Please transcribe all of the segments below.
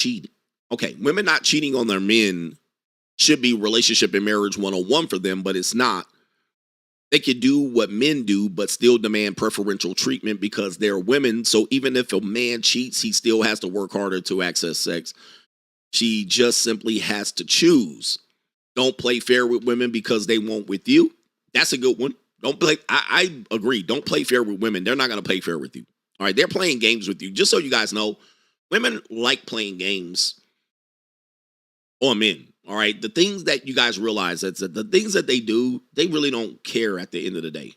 cheating. Okay, women not cheating on their men should be relationship and marriage 101 for them, but it's not. They could do what men do, but still demand preferential treatment because they're women. So even if a man cheats, he still has to work harder to access sex. She just simply has to choose. Don't play fair with women because they won't with you. That's a good one. Don't play. I agree. Don't play fair with women. They're not going to play fair with you. All right. They're playing games with you. Just so you guys know, women like playing games on men. All right. The things that you guys realize that the things that they do, they really don't care at the end of the day.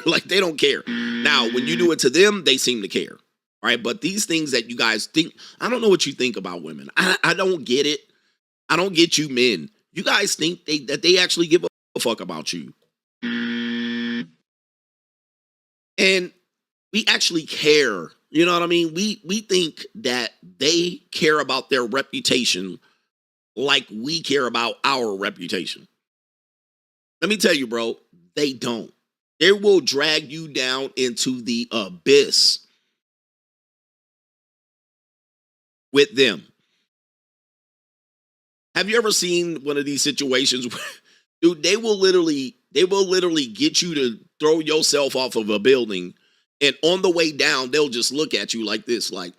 Like they don't care. Now, when you do it to them, they seem to care. All right. But these things that you guys think, I don't know what you think about women. I don't get it. I don't get you men. You guys think that they actually give a fuck about you. And we actually care. You know what I mean? We think that they care about their reputation like we care about our reputation. Let me tell you, bro, they don't. They will drag you down into the abyss with them. Have you ever seen one of these situations where, dude, they will literally get you to throw yourself off of a building, and on the way down, they'll just look at you like this, like,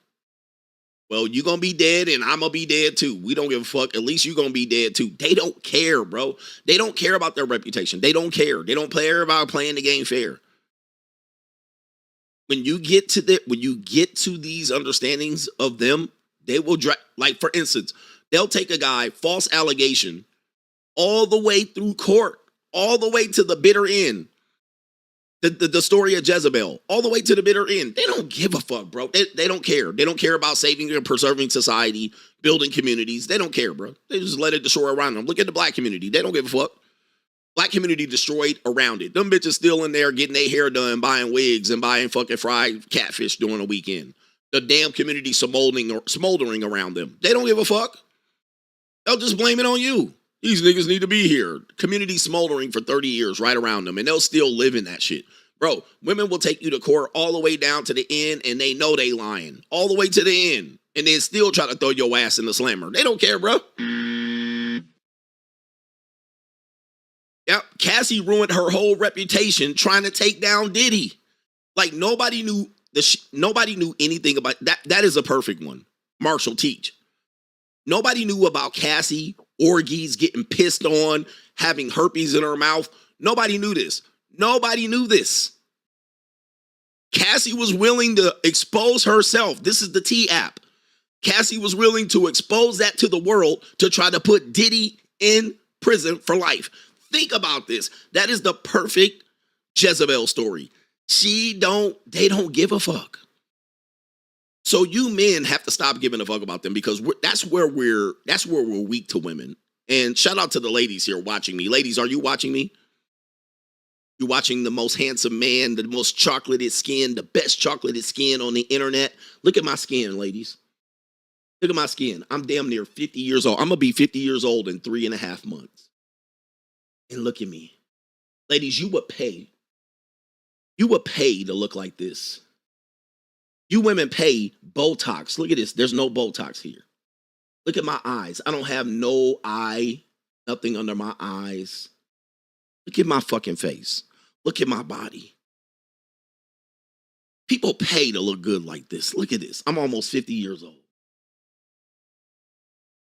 well, you're going to be dead and I'm going to be dead too. We don't give a fuck. At least you're going to be dead too. They don't care, bro. They don't care about their reputation. They don't care. They don't care about playing the game fair. When you get to these understandings of them, they will like, for instance, they'll take a guy, false allegation, all the way through court, all the way to the bitter end. The story of Jezebel, all the way to the bitter end. They don't give a fuck, bro. They don't care. They don't care about saving and preserving society, building communities. They don't care, bro. They just let it destroy around them. Look at the black community. They don't give a fuck. Black community destroyed around it. Them bitches still in there getting their hair done, buying wigs and buying fucking fried catfish during the weekend. The damn community smoldering around them. They don't give a fuck. They'll just blame it on you. These niggas need to be here. Community smoldering for 30 years right around them, and they'll still live in that shit. Bro, women will take you to court all the way down to the end, and they know they lying. All the way to the end, and then still try to throw your ass in the slammer. They don't care, bro. Yep, Cassie ruined her whole reputation trying to take down Diddy. Like, nobody knew anything about that. That is a perfect one. Marshall, teach. Nobody knew about Cassie, orgies, getting pissed on, having herpes in her mouth. Nobody knew this. Nobody knew this. Cassie was willing to expose herself. This is the T app. Cassie was willing to expose that to the world to try to put Diddy in prison for life. Think about this. That is the perfect Jezebel story. They don't give a fuck. So you men have to stop giving a fuck about them because that's where we're weak to women. And shout out to the ladies here watching me. Ladies, are you watching me? You're watching the most handsome man, the most chocolated skin, the best chocolated skin on the internet. Look at my skin, ladies. Look at my skin. I'm damn near 50 years old. I'm going to be 50 years old in 3.5 months. And look at me. Ladies, you would pay. You would pay to look like this. You women pay Botox. Look at this. There's no Botox here. Look at my eyes. I don't have no eye, nothing under my eyes. Look at my fucking face. Look at my body. People pay to look good like this. Look at this. I'm almost 50 years old.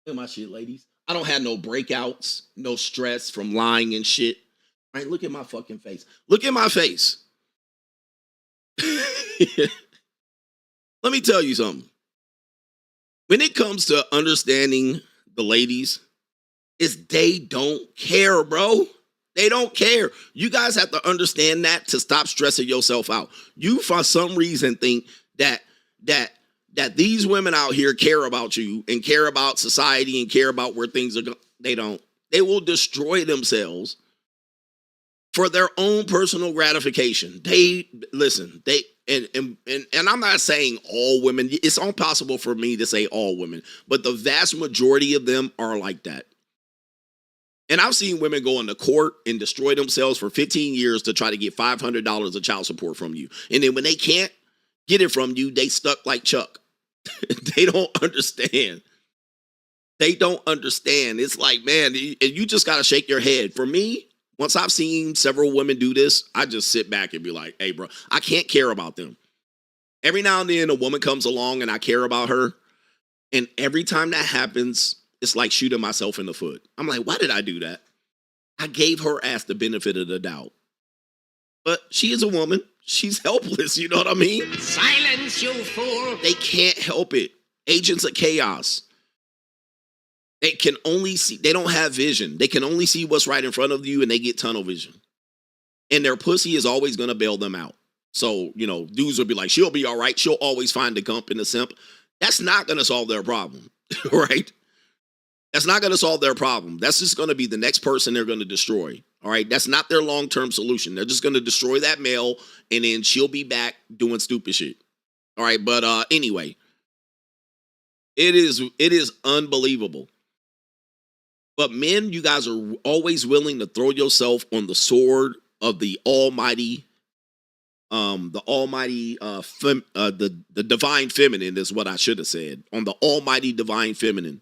Look at my shit, ladies. I don't have no breakouts, no stress from lying and shit. All right, look at my fucking face. Look at my face. Let me tell you something. When it comes to understanding the ladies, they don't care, bro. They don't care. You guys have to understand that to stop stressing yourself out. You, for some reason, think that these women out here care about you and care about society and care about where things are going. They don't. They will destroy themselves for their own personal gratification. And I'm not saying all women. It's impossible for me to say all women, but the vast majority of them are like that. And I've seen women go into court and destroy themselves for 15 years to try to get $500 of child support from you. And then when they can't get it from you, they stuck like Chuck. They don't understand. They don't understand. It's like, man, you just got to shake your head. For me, once I've seen several women do this, I just sit back and be like, hey, bro, I can't care about them. Every now and then a woman comes along and I care about her. And every time that happens, it's like shooting myself in the foot. I'm like, why did I do that? I gave her ass the benefit of the doubt. But she is a woman. She's helpless. You know what I mean? Silence, you fool. They can't help it. Agents of chaos. They can only see, they don't have vision. They can only see what's right in front of you and they get tunnel vision. And their pussy is always going to bail them out. So, dudes will be like, she'll be all right. She'll always find the gump and the simp. That's not going to solve their problem, right? That's not going to solve their problem. That's just going to be the next person they're going to destroy, all right? That's not their long-term solution. They're just going to destroy that male, and then she'll be back doing stupid shit, all right? But anyway, it is unbelievable. But men, you guys are always willing to throw yourself on the sword of the almighty, the divine feminine is what I should have said, on the almighty divine feminine.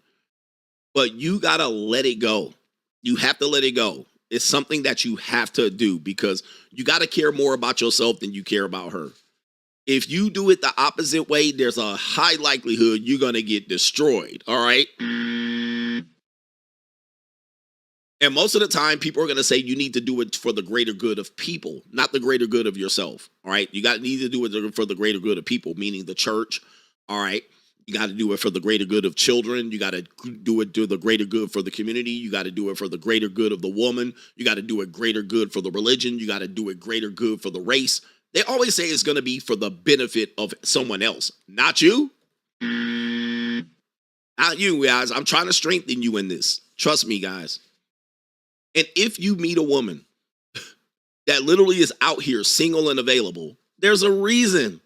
But you got to let it go. You have to let it go. It's something that you have to do because you got to care more about yourself than you care about her. If you do it the opposite way, there's a high likelihood you're going to get destroyed. All right. And most of the time, people are going to say you need to do it for the greater good of people, not the greater good of yourself. All right. You need to do it for the greater good of people, meaning the church. All right. You got to do it for the greater good of children. You got to do it to the greater good for the community. You got to do it for the greater good of the woman. You got to do it greater good for the religion. You got to do it greater good for the race. They always say it's going to be for the benefit of someone else, not you. Not you, guys. I'm trying to strengthen you in this. Trust me, guys. And if you meet a woman that literally is out here single and available, there's a reason.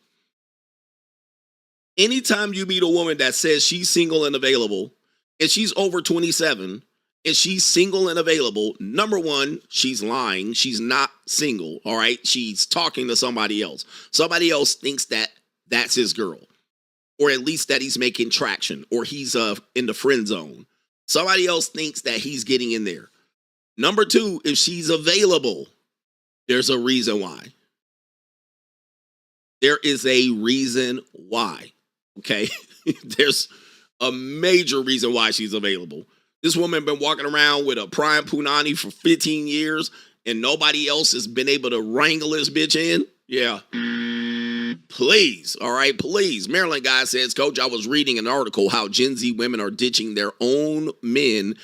Anytime you meet a woman that says she's single and available and she's over 27 and she's single and available, number one, she's lying. She's not single. All right. She's talking to somebody else. Somebody else thinks that that's his girl, or at least that he's making traction, or he's in the friend zone. Somebody else thinks that he's getting in there. Number two, if she's available, there's a reason why. There is a reason why. Okay, there's a major reason why she's available. This woman been walking around with a prime punani for 15 years and nobody else has been able to wrangle this bitch in. Yeah. Please. All right, please. Maryland guy says, Coach, I was reading an article how Gen Z women are ditching their own men